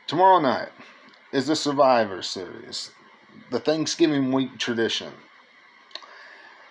Tomorrow night is the Survivor Series, the Thanksgiving week tradition.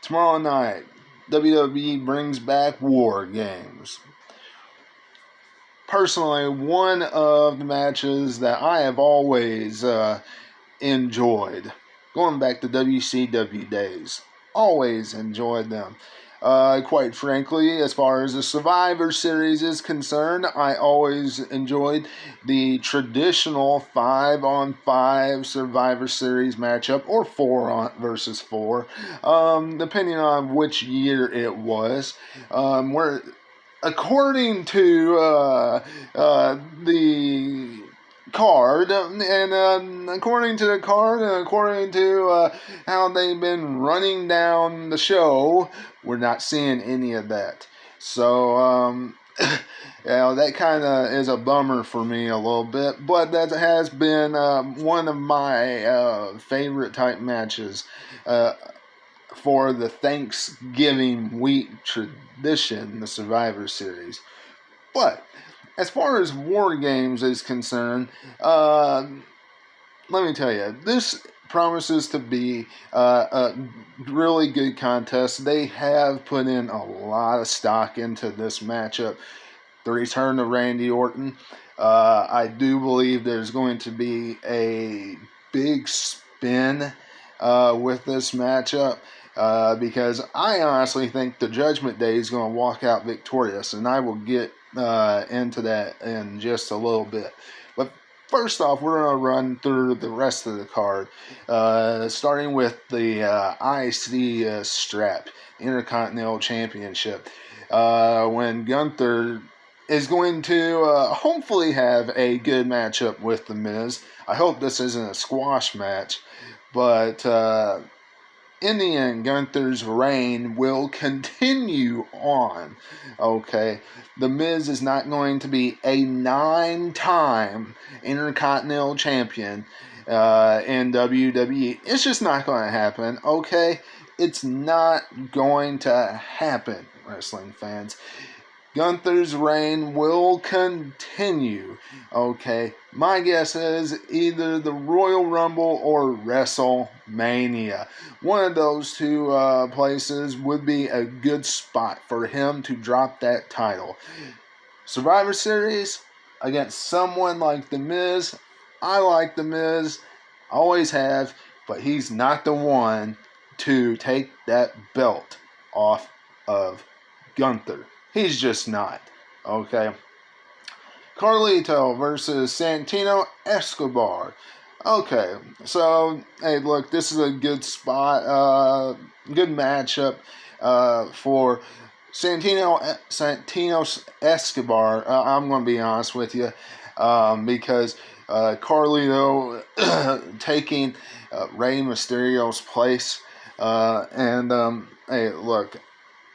Tomorrow night, WWE brings back War Games. Personally, one of the matches that I have always enjoyed, going back to WCW days, always enjoyed them. Quite frankly, as far as the Survivor Series is concerned, I always enjoyed the traditional 5-on-5 Survivor Series matchup, or 4 versus 4, depending on which year it was, where according to the card, and according to the card, and according to how they've been running down the show, we're not seeing any of that. So, that kind of is a bummer for me a little bit, but that has been one of my favorite type matches for the Thanksgiving week tradition, the Survivor Series. But as far as War Games is concerned, let me tell you, this promises to be a really good contest. They have put in a lot of stock into this matchup. The return of Randy Orton. I do believe there's going to be a big spin with this matchup. Because I honestly think the Judgment Day is going to walk out victorious, and I will get into that in just a little bit. But first off, we're going to run through the rest of the card, starting with the IC strap, Intercontinental Championship, when Gunther is going to hopefully have a good matchup with The Miz. I hope this isn't a squash match, but in the end, Gunther's reign will continue on. Okay, The Miz is not going to be a 9-time Intercontinental Champion in WWE. It's just not going to happen. Okay, it's not going to happen, wrestling fans. Gunther's reign will continue. Okay, my guess is either the Royal Rumble or WrestleMania. One of those two places would be a good spot for him to drop that title. Survivor Series against someone like The Miz. I like The Miz, always have, but he's not the one to take that belt off of Gunther. He's just not. Okay. Carlito versus Santino Escobar. Okay, so, hey, look, this is a good spot, good matchup for Santino Escobar. I'm going to be honest with you, because Carlito taking Rey Mysterio's place, and hey, look,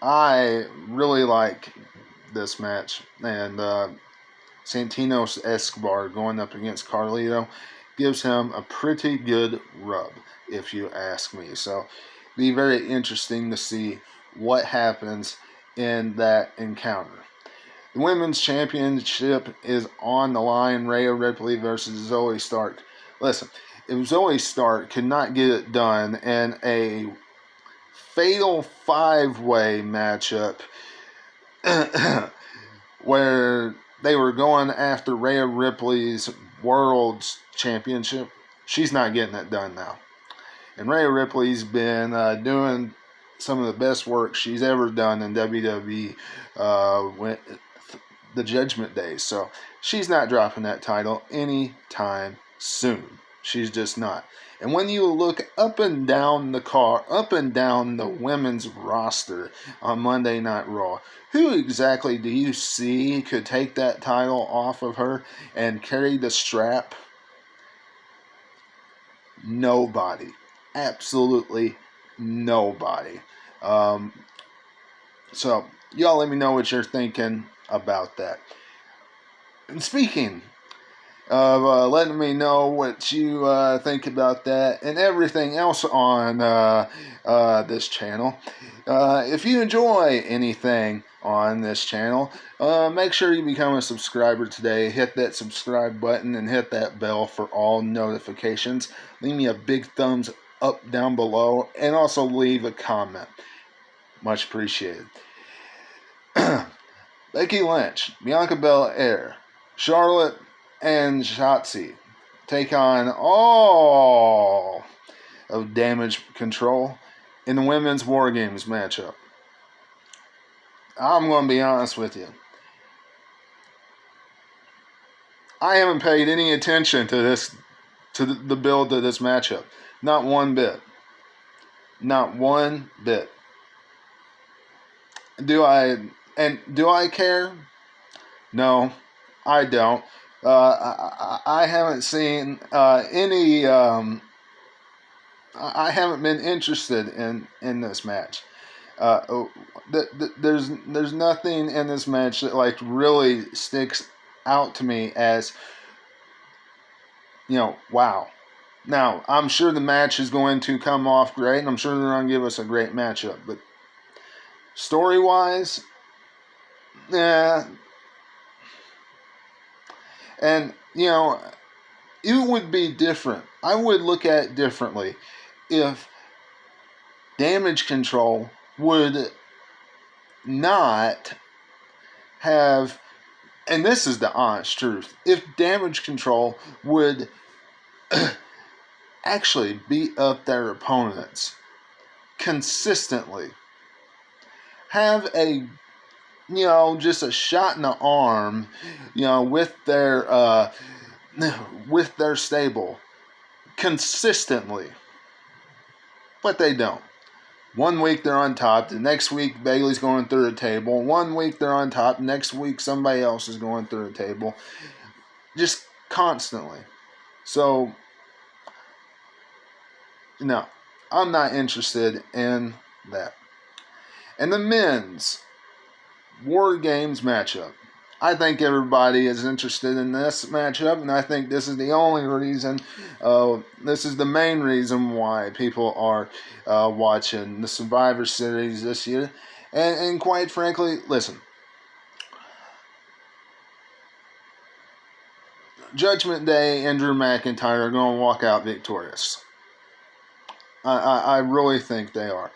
I really like this match, and Santino Escobar going up against Carlito gives him a pretty good rub, if you ask me. So, be very interesting to see what happens in that encounter. The Women's Championship is on the line. Rhea Ripley versus Zoe Stark. Listen, if Zoe Stark could not get it done in a fatal 5-way matchup where they were going after Rhea Ripley's World Championship, she's not getting it done now. And Rhea Ripley's been doing some of the best work she's ever done in WWE the Judgment Days. So she's not dropping that title anytime soon. She's just not. And when you look up and down the women's roster on Monday Night Raw, who exactly do you see could take that title off of her and carry the strap? Nobody. Absolutely nobody. So, y'all let me know what you're thinking about that. And speaking of letting me know what you think about that and everything else on this channel. If you enjoy anything on this channel, make sure you become a subscriber today. Hit that subscribe button and hit that bell for all notifications. Leave me a big thumbs up down below and also leave a comment. Much appreciated. Becky Lynch, Bianca Belair, Charlotte, and Shotzi take on all of Damage Control in the Women's War Games matchup. I'm going to be honest with you. I haven't paid any attention to the build of this matchup. Not one bit. Not one bit. Do I care? No, I don't. I haven't seen any. I haven't been interested in this match. There's nothing in this match that like really sticks out to me as, wow. Now, I'm sure the match is going to come off great, and I'm sure they're going to give us a great matchup. But story-wise, yeah. And, it would be different. I would look at it differently if Damage Control would not have, and this is the honest truth, if Damage Control would actually beat up their opponents consistently, have a, just a shot in the arm, with their stable consistently, but they don't. 1 week they're on top, the next week Bayley's going through a table. 1 week they're on top, next week somebody else is going through a table. Just constantly. So, no, I'm not interested in that. And the men's War Games matchup. I think everybody is interested in this matchup, and I think this is the only reason, this is the main reason why people are watching the Survivor Series this year. And quite frankly, listen, Judgment Day and Drew McIntyre are going to walk out victorious. I really think they are.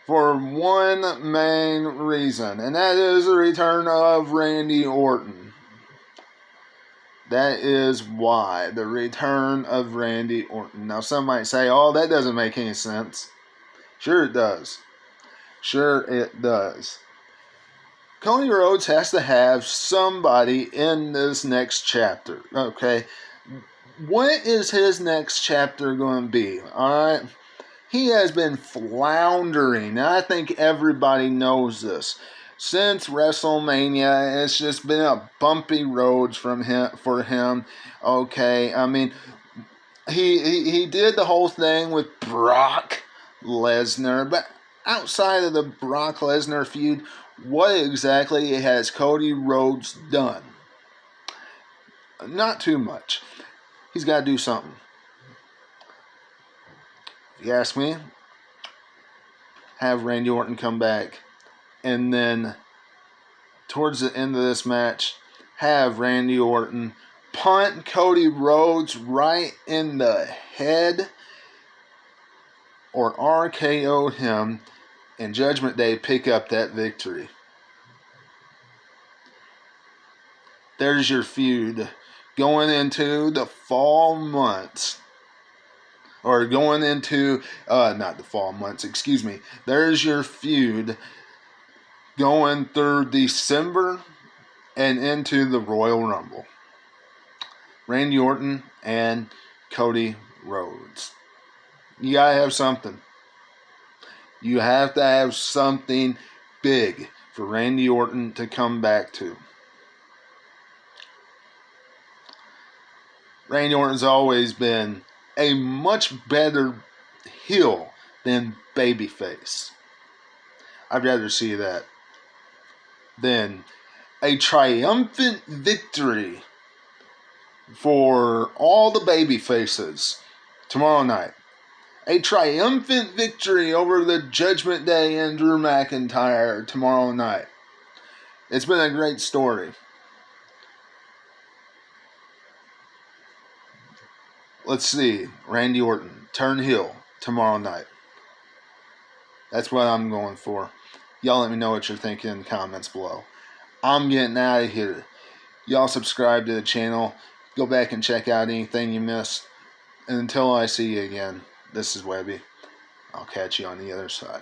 For one main reason, and that is the return of Randy Orton. That is why, the return of Randy Orton. Now, some might say, oh, that doesn't make any sense. Sure it does. Sure it does. Cody Rhodes has to have somebody in this next chapter, okay? What is his next chapter going to be, all right? He has been floundering, and I think everybody knows this. Since WrestleMania, it's just been a bumpy road for him. Okay, I mean, he did the whole thing with Brock Lesnar, but outside of the Brock Lesnar feud, what exactly has Cody Rhodes done? Not too much. He's got to do something. If you ask me, have Randy Orton come back, and then towards the end of this match, have Randy Orton punt Cody Rhodes right in the head or RKO him, and Judgment Day pick up that victory. There's your feud going into the fall months. Or going into, not the fall months, excuse me. There's your feud going through December and into the Royal Rumble. Randy Orton and Cody Rhodes. You gotta have something. You have to have something big for Randy Orton to come back to. Randy Orton's always been a much better heel than babyface. I'd rather see that than a triumphant victory for all the baby faces tomorrow night. A triumphant victory over the Judgment Day and Drew McIntyre tomorrow night. It's been a great story. Let's see. Randy Orton, turn heel tomorrow night. That's what I'm going for. Y'all let me know what you're thinking in the comments below. I'm getting out of here. Y'all subscribe to the channel. Go back and check out anything you missed. And until I see you again, this is Webby. I'll catch you on the other side.